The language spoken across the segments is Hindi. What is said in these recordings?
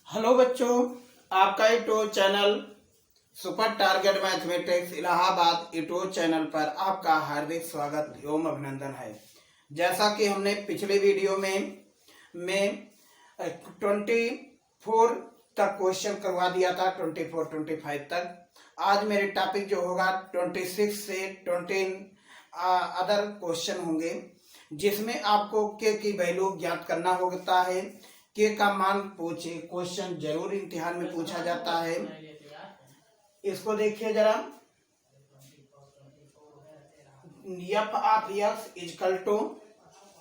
हेलो बच्चों, आपका YouTube channel super target mathematics Allahabad YouTube channel पर आपका हार्दिक स्वागत एवं अभिनंदन है। जैसा कि हमने पिछले वीडियो में 24 तक क्वेश्चन करवा दिया था, 24-25 तक। आज मेरे टॉपिक जो होगा 26 से 20 अदर क्वेश्चन होंगे, जिसमें आपको के की वैल्यू ज्ञात करना होता है। के का मान पूछे क्वेश्चन जरूर इम्तिहान में पूछा जाता है। इसको देखिए जरा, f of x equal to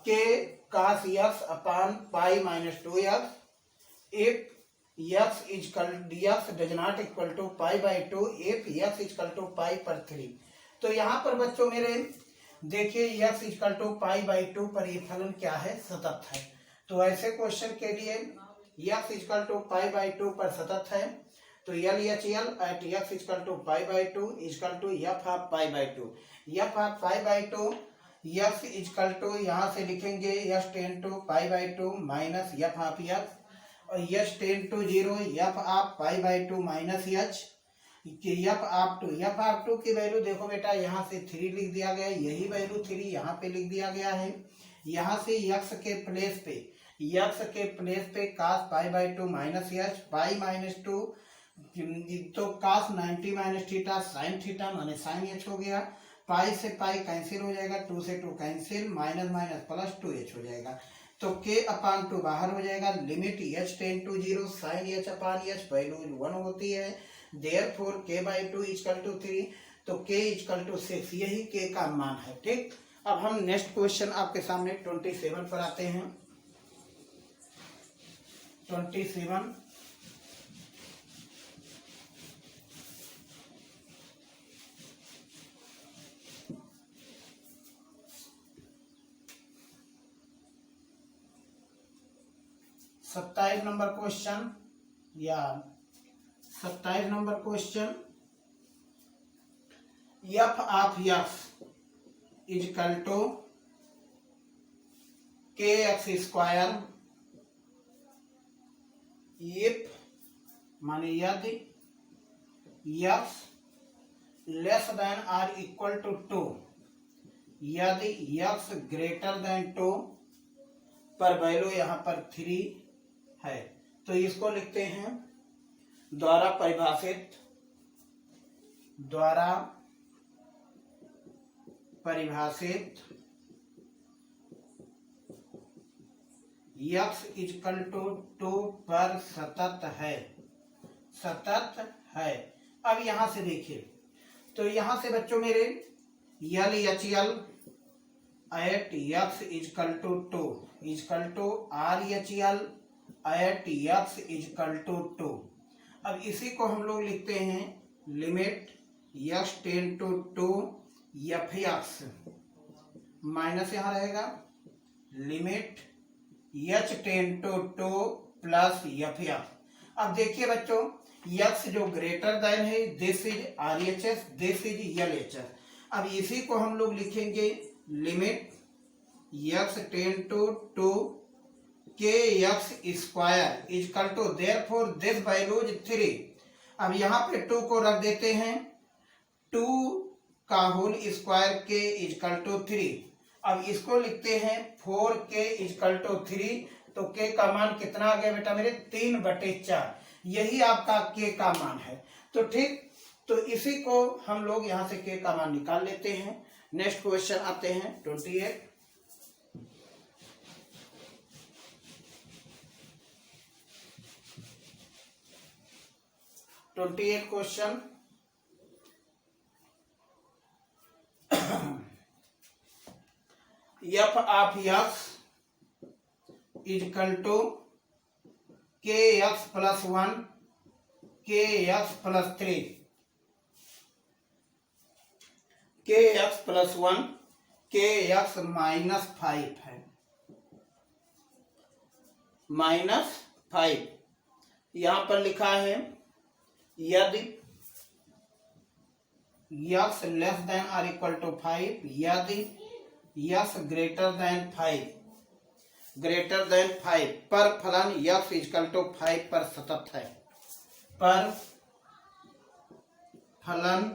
के cos x upon pi minus 2x if x equal dx does not equal to pi by 2 if x is equal to pi पर 3। तो यहाँ पर बच्चों मेरे देखिए x is equal to pi by 2 पर ये फलन क्या है, सतत है। तो ऐसे क्वेश्चन के लिए x is equal to pi by 2 पर सतत है, तो LHL at x is equal to pi by 2 equal to f of pi by 2। f of pi by 2 x is equal to यहाँ से लिखेंगे s tends to pi by 2 minus f of x, और s tends to 0 f of pi by 2 minus h f of 2 की वैल्यू देखो बेटा, यहाँ से 3 लिख दिया गया, यही वैल्यू 3 यहाँ पे लिख दिया गया है। यहाँ से x के प्लेस पे cos pi by 2 minus h pi minus 2, तो cos 90 minus theta sine theta माने साइन h हो गया। पाई से पाई कैंसिल हो जाएगा, 2 से 2 cancel, minus minus plus 2h हो जाएगा। तो k अपान 2 बाहर हो जाएगा। Limit h tends to 0 sine h upon h value 1 होती है। Therefore k by 2 equal to 3, तो k इजकल टू 6, यही k का मान है। ठीक, अब हम नेक्स्ट क्वेश्चन आपके सामने 27 पर आते हैं। 27 27 नंबर क्वेश्चन या 27 number question, f of x equal to k x square if माने यदि x less than or equal to 2, यदि एक्स ग्रेटर देन 2 पर वैल्यू यहाँ पर 3 है, तो इसको लिखते हैं द्वारा परिभाषित x इजकल टू 2 पर सतत है। अब यहां से देखिए, तो यहां से बच्चों मेरे LHL at x is equal to 2 equal to RHL at x is equal to 2। अब इसी को हम लोग लिखते हैं limit x tends to 2 f(x) minus यहाँ रहेगा limit h tends to 2 plus f(x). अब देखिए बच्चों, x जो ग्रेटर देन है, this is RHS, this is LHS। अब इसी को हम लोग लिखेंगे limit x tends to 2 kx square equal to therefore this value is 3। अब यहाँ पे 2 को रख देते हैं, 2 का whole square k equal to 3। अब इसको लिखते हैं 4k इजकल टू 3, तो k का मान कितना आ गया बेटा मेरे, 3/4। यही आपका k का मान है। तो ठीक, तो इसी को हम लोग यहाँ से k का मान निकाल लेते हैं। नेक्स्ट क्वेश्चन आते हैं 28 question, f of x equal to k x plus 1 k x plus 3 के x plus 1 k x minus 5 है, -5। यहां पर लिखा है यदि x less than or equal to 5, यदि x greater than 5 greater than 5 पर फलन x इक्वल टू 5 पर सतत है, पर फलन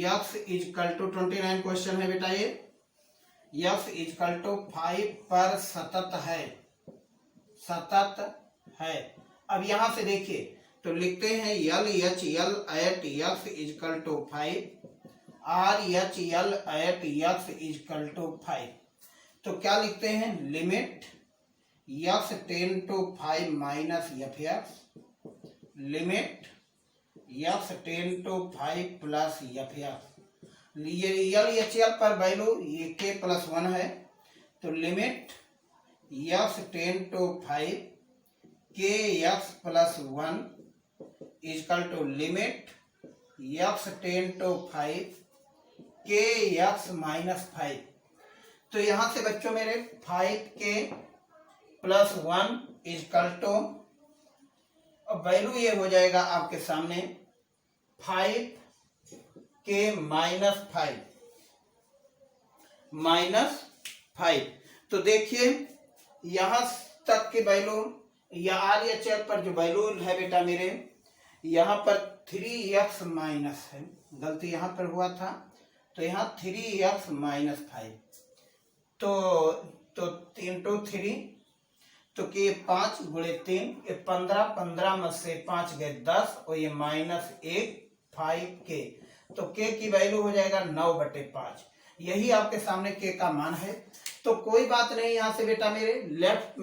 x इक्वल टू 29 क्वेश्चन है बेटा ये, x इक्वल टू 5 पर सतत है, सतत है। अब यहां से देखिए तो लिखते हैं L H L at x equal to 5, R H L at x equal to 5। तो क्या लिखते हैं, limit x tends to 5 minus f x, limit x tends to 5 plus f x. L H L पर वैल्यू ये के प्लस 1 है, तो limit x tends to 5 k x plus 1 equal to limit x tends to 5 k x minus 5। तो यहां से बच्चों मेरे 5 के प्लस 1 इक्वल टू, अब वैल्यू ये हो जाएगा आपके सामने 5 के माइनस 5, माइनस 5। तो देखिए यहां तक के वैल्यू या आर एच एल पर जो वैल्यू है बेटा मेरे, यहां पर 3x माइनस है, गलती यहां पर हुआ था, तो यहाँ 3x माइनस 5, तो 3 टू 3, तो कि 5 गुणे 3 ये 15, 15 में से 5 गए 10 और ये माइनस 1 5 के, तो के की वैल्यू हो जाएगा 9/5। यही आपके सामने के का मान है। तो कोई बात नहीं, यहाँ से बेटा मेरे लेफ्ट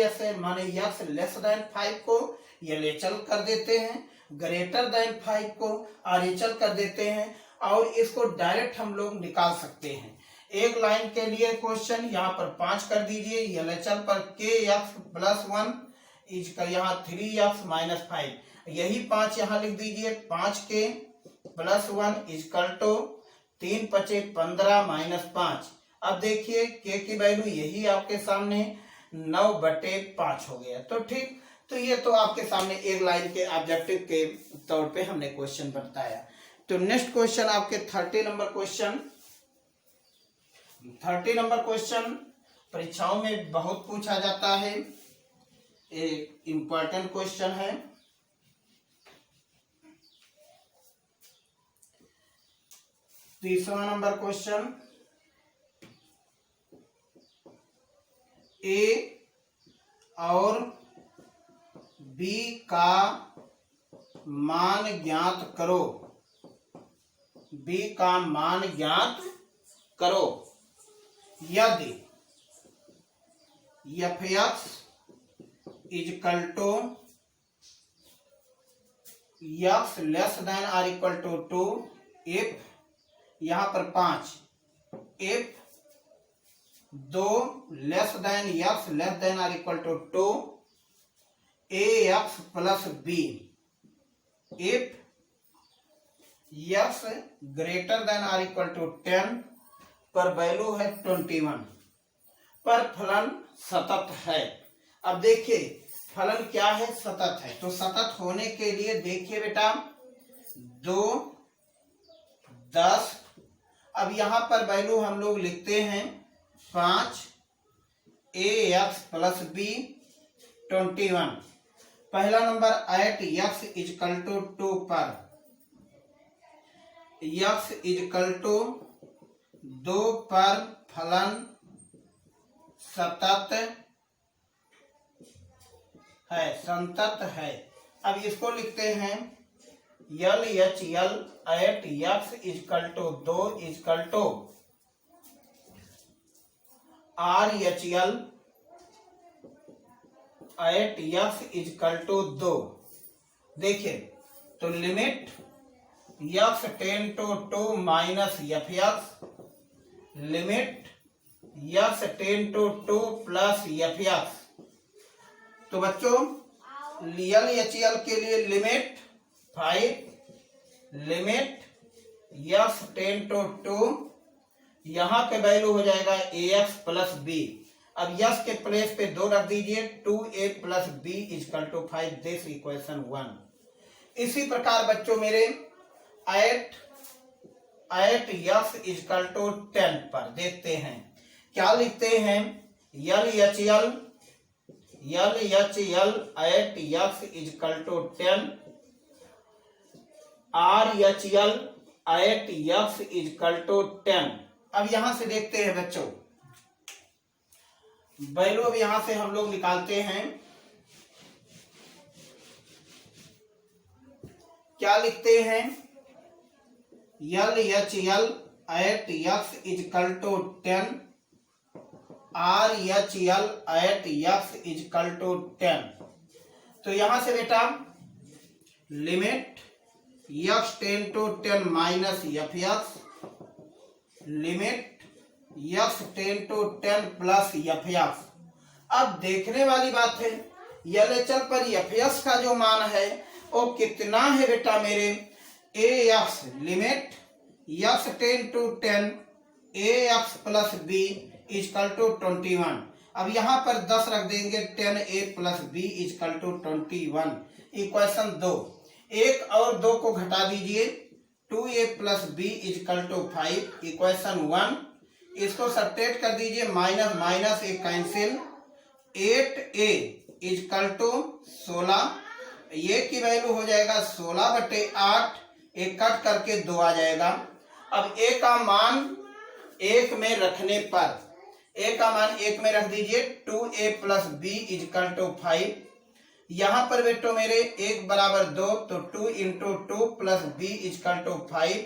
एस है माने एक्स लेस देन 5 को एलएचएल कर देते हैं, ग्रेटर देन 5 को आरएचएल कर देते हैं, और इसको डायरेक्ट हम लोग निकाल सकते हैं। एक लाइन के लिए क्वेश्चन यहाँ पर 5 कर दीजिए, एलएचएल पर के एक्स प्लस 1 इसका यहाँ 3x माइनस 5, यही 5 यहाँ लिख दीजिए, 5 के प्लस 1 इक्वल टू 3 पचे 15 माइनस 5। अब देखिए के की वैल्यू यही आपके सामने 9/5 हो गया। तो ठीक, तो ये तो आपके सामने एक लाइन के ऑब्जेक्टिव के तौर पे हमने क्वेश्चन बताया। तो नेक्स्ट क्वेश्चन आपके 30 नंबर क्वेश्चन, 30 नंबर क्वेश्चन परीक्षाओं में बहुत पूछा जाता है, एक इंपॉर्टेंट क्वेश्चन है। तीसरा नंबर क्वेश्चन, ए और बी का मान ज्ञात करो, बी का मान ज्ञात करो यदि f x equal to x less than or equal to 2, if यहां पर 5, if 2 less than x less than or equal to 2 a x plus b, if x greater than or equal to 10 पर वैल्यू है 21 पर फलन सतत है। अब देखिए फलन क्या है, सतत है। तो सतत होने के लिए देखिए बेटा 2 10, अब यहां पर वैल्यू हम लोग लिखते हैं 5 ए एक्स प्लस बी 21। पहला number at x equal to 2 पर एक्स इक्वल टू 2 पर फलन सतत है, संतत है। अब इसको लिखते हैं L H L at x equal to 2 equal to R H L at x equal to 2। देखिए तो limit x tends to 2 minus f x, limit x tends to 2 plus f x. तो बच्चों यल एच यल के लिए limit 5, limit x tends to 2, यहां के वैल्यू हो जाएगा ए एक्स प्लस बी। अब यस के प्लेस पे 2 रख दीजिए, 2a plus b equal to 5, this equation 1। इसी प्रकार बच्चों मेरे एट एक्स इक्वल टू 10 पर देखते हैं क्या लिखते हैं, LHL at x is equal to 10, RHL at x is equal to 10। अब यहां से देखते हैं बच्चों, वैल्यू अब यहां से हम लोग निकालते हैं। क्या लिखते हैं? LHL at x is equal to 10, RHL at x is equal to 10। तो यहां से बेटा limit x tends to 10 minus fx, limit x tends to 10 plus fx। अब देखने वाली बात है LHL पर fx का जो मान है वो कितना है बेटा मेरे? ax limit x tends to 10 ax plus b equal to 21। अब यहां पर 10 रख देंगे, 10a plus b equal to 21। Equation 2, 1 और 2 को घटा दीजिए, 2a plus b equal to 5। Equation 1, इसको सब्ट्रैक्ट कर दीजिए, माइनस माइनस एक कैंसिल, 8a इजकल टू 16। ये की वैल्यू हो जाएगा 16/8, एक कट करके 2 आ जाएगा। अब a का मान 1 में रखने पर, a का मान 1 में रख दीजिए, 2a plus b equal to 5। यहां पर बेटो मेरे 1 बराबर 2, तो 2 into 2 plus b equal to 5,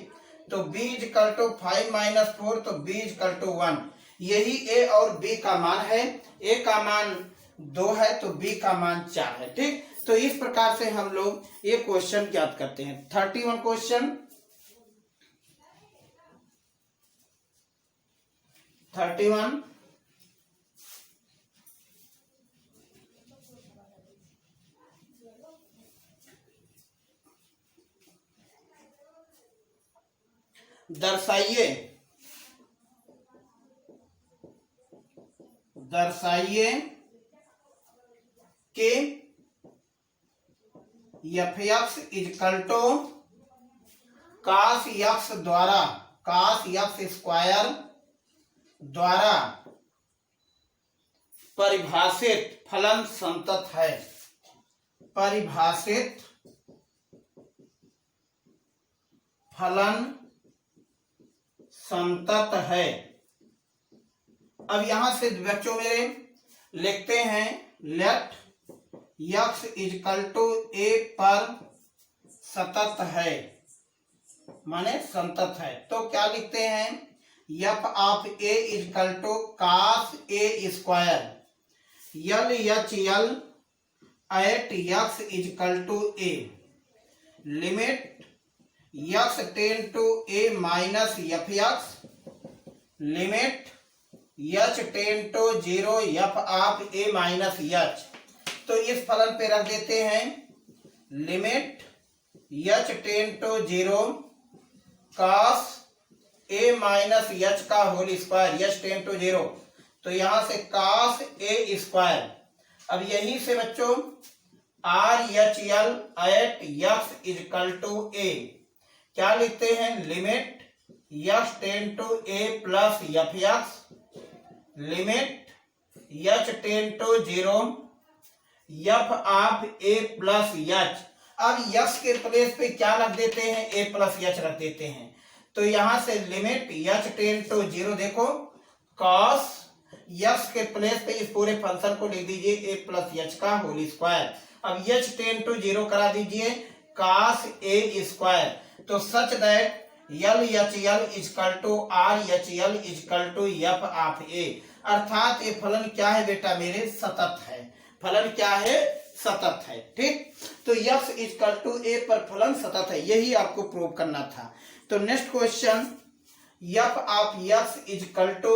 तो b इजकल टू 5 माइनस 4, तो b इजकल टू 1। यही a और b का मान है। a का मान 2 है तो b का मान 4 है। ठीक, तो इस प्रकार से हम लोग ये क्वेश्चन ज्ञात करते हैं। 31 क्वेश्चन, 31 दर्शाइए कि fx equal to cos x द्वारा, cos x स्क्वायर द्वारा परिभाषित फलन संतत है। परिभाषित फलन संतत है। अब यहां से बच्चों मेरे लिखते हैं, let x is equal to a पर सतत है, माने संतत है। तो क्या लिखते हैं? f of a equal to cos a square, LHL at x is equal to a, limit x tends to a minus fx, limit h tends to 0 f of a minus h। तो इस फलन पे रख देते हैं, limit h tends to 0 cos a minus h का whole square, h tends to 0, तो यहां से cos a स्क्वायर। अब यहीं से बच्चों RHL at x is equal to a, क्या लिखते हैं? Limit h tends to a plus fx, limit h tends to 0 f of a plus h। अब यश के प्लेस पे क्या रख देते हैं? a प्लस h रख देते हैं। तो यहां से लिमिट h टेन टू 0, देखो cos यश के प्लेस पे इस पूरे फंक्शन को लिख दीजिए a प्लस h का होल स्क्वायर। अब h टेन टू 0 करा दीजिए, cos a स्क्वायर। तो such that LHL equal to RHL equal to f of a, अर्थात ये फलन क्या है बेटा मेरे? सतत है। फलन क्या है? सतत है। ठीक, तो x इजकल टू a पर फलन सतत है, यही आपको प्रूव करना था। तो next question, f of x is equal to,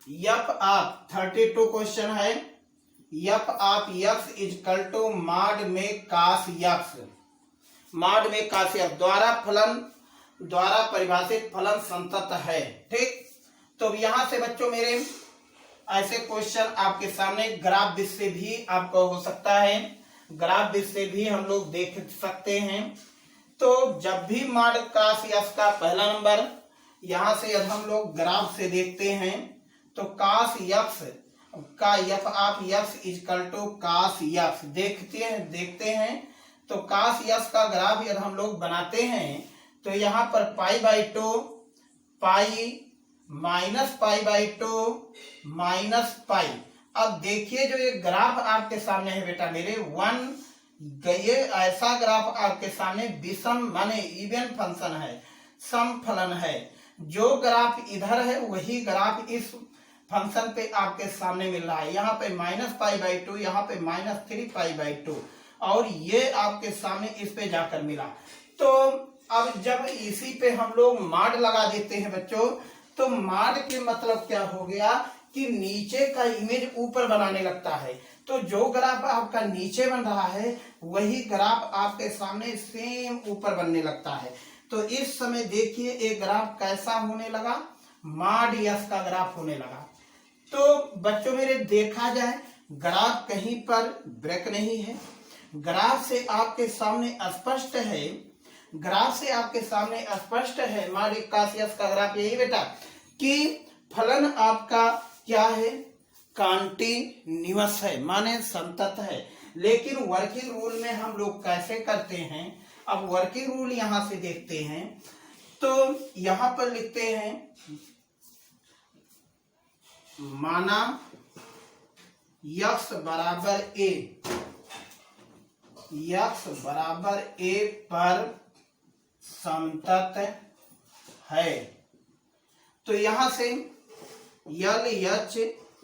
f of 32 question है, f of x is equal to mod में cos x, मॉड में cos x द्वारा फलन, द्वारा परिभाषित फलन संतत है। ठीक, तो यहां से बच्चों मेरे ऐसे क्वेश्चन आपके सामने ग्राफ विधि से भी आपको हो सकता है, ग्राफ विधि से भी हम लोग देख सकते हैं। तो जब भी मॉड cos x का पहला नंबर, यहां से अब हम लोग ग्राफ से देखते हैं, तो cos x का f of x equal to cos x देखते हैं। तो cos x का ग्राफ यदि हम लोग बनाते हैं तो यहाँ पर pi by two pi minus pi by two minus pi. अब देखिए जो ये ग्राफ आपके सामने है बेटा मेरे ये ऐसा ग्राफ आपके सामने विषम माने इवन फंक्शन है, सम फलन है। जो ग्राफ इधर है वही ग्राफ इस फंक्शन पे आपके सामने मिल रहा है। यहाँ पे माइनस पाई बाई टू, यहाँ पे माइनस 3 पाई बाई टू, और ये आपके सामने इस पे जाकर मिला। तो अब जब इसी पे हम लोग माड लगा देते हैं बच्चों, तो माड के मतलब क्या हो गया कि नीचे का इमेज ऊपर बनाने लगता है। तो जो ग्राफ आपका नीचे बन रहा है वही ग्राफ आपके सामने सेम ऊपर बनने लगता है। तो इस समय देखिए एक ग्राफ कैसा होने लगा, माड यस का ग्राफ होने लगा। तो बच्चों मेरे देखा जाए ग्राफ कहीं पर ब्रेक नहीं है, ग्राफ से आपके सामने स्पष्ट है, ग्राफ से आपके सामने स्पष्ट है माड cos यस का ग्राफ यही बेटा कि फलन आपका क्या है, कॉन्टिन्यूअस है माने संतत है। लेकिन वर्किंग रूल में हम लोग कैसे करते हैं, अब वर्किंग रूल यहां से देखते हैं। तो यहां पर लिखते हैं माना x बराबर a, x बराबर a पर संतत है। तो यहां से L H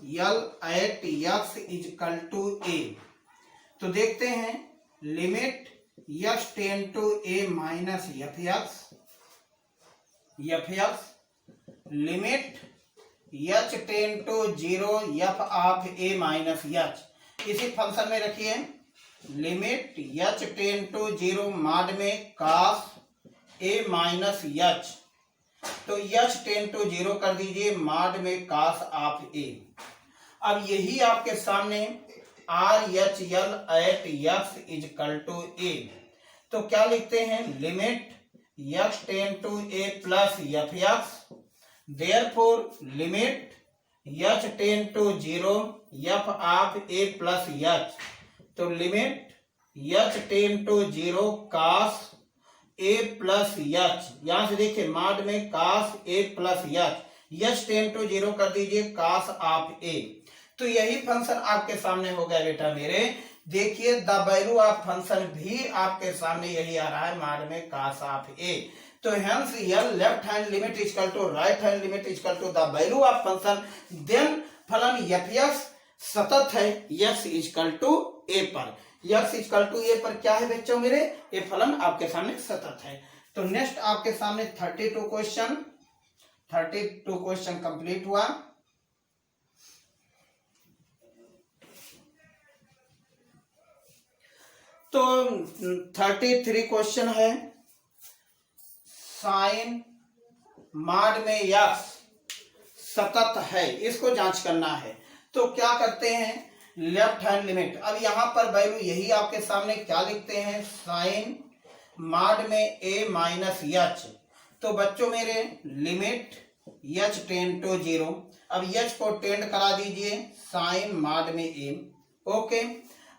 L at x is equal to a। तो देखते हैं limit x tends to a minus f x limit h tends to 0 f of a minus h। इसी फंक्शन में रखिए लिमिट h टेन टू 0 माड में cos a माइनस h। तो h टेन टू 0 कर दीजिए माड में cos ऑफ a। अब यही आपके सामने R H L at x is equal to a। तो क्या लिखते हैं limit x tends to a plus f x, therefore limit h tends to 0 f of a plus h। तो limit h tends to 0 cos a plus h। यहां से देखिए माड में cos a plus h tends to 0 कर दीजिए cos ऑफ a। तो यही फंक्शन आपके सामने हो गया बेटा मेरे। देखिए द वैल्यू ऑफ फंक्शन भी आपके सामने यही आ रहा है माड में cos ऑफ a। तो hence L left hand limit equal to right hand limit equal to the value of function, then फलन एफ एक्स सतत है x इक्वल टू a पर। x इक्वल टू a पर क्या है बच्चों मेरे, ये फलन आपके सामने सतत है। तो नेक्स्ट आपके सामने 32 क्वेश्चन कंप्लीट हुआ। तो 33 क्वेश्चन है साइन माड में x सतत है, इसको जांच करना है। तो क्या करते हैं लेफ्ट हैंड लिमिट। अब यहां पर वैल्यू यही आपके सामने क्या लिखते हैं साइन माड में a माइनस h। तो बच्चों मेरे लिमिट h टेन टू 0, अब h को टेंड करा दीजिए साइन माड में a। ओके,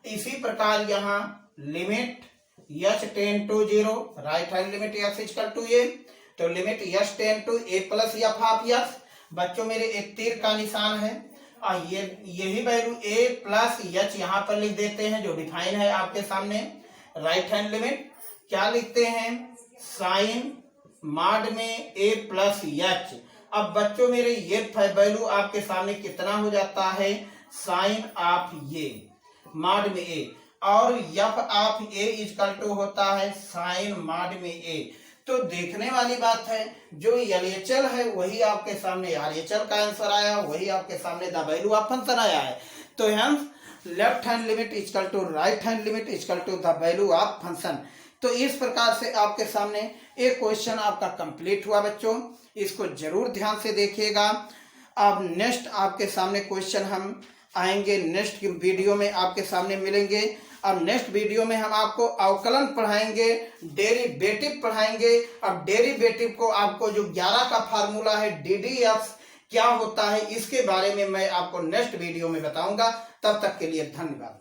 इसी प्रकार यहाँ limit h tends to 0 right hand limit x equal to a। तो limit h tends to a plus f of x। बच्चों मेरे एक तीर का निशान है और यही वैल्यू a प्लस h यहाँ पर लिख देते हैं जो डिफाइन है आपके सामने। राइट हैंड लिमिट क्या लिखते हैं साइन माड में a प्लस h। अब बच्चों मेरे ये वैल्यू आपके सामने कितना हो जाता है साइन ऑफ ये माड में a, और f of a equal to होता है साइन माड में a। तो देखने वाली बात है जो एलएचएल है वही आपके सामने आरएचएल का आंसर आया, वही आपके सामने द वैल्यू ऑफ फंक्शन आया है। तो hence left hand limit equal to right hand limit equal to the value of function. तो इस प्रकार से आपके सामने एक क्वेश्चन आपका कंप्लीट हुआ बच्चों, इसको जरूर ध्यान से देखिएगा। अब नेक्स्ट आपके सामने क्वेश्चन हम आएंगे, नेक्स्ट वीडियो में आपके सामने मिलेंगे। अब नेक्स्ट वीडियो में हम आपको अवकलन पढ़ाएंगे, डेरिवेटिव पढ़ाएंगे। अब डेरिवेटिव को आपको जो 11 का फार्मूला है DDX क्या होता है इसके बारे में मैं आपको नेक्स्ट वीडियो में बताऊंगा। तब तक के लिए धन्यवाद।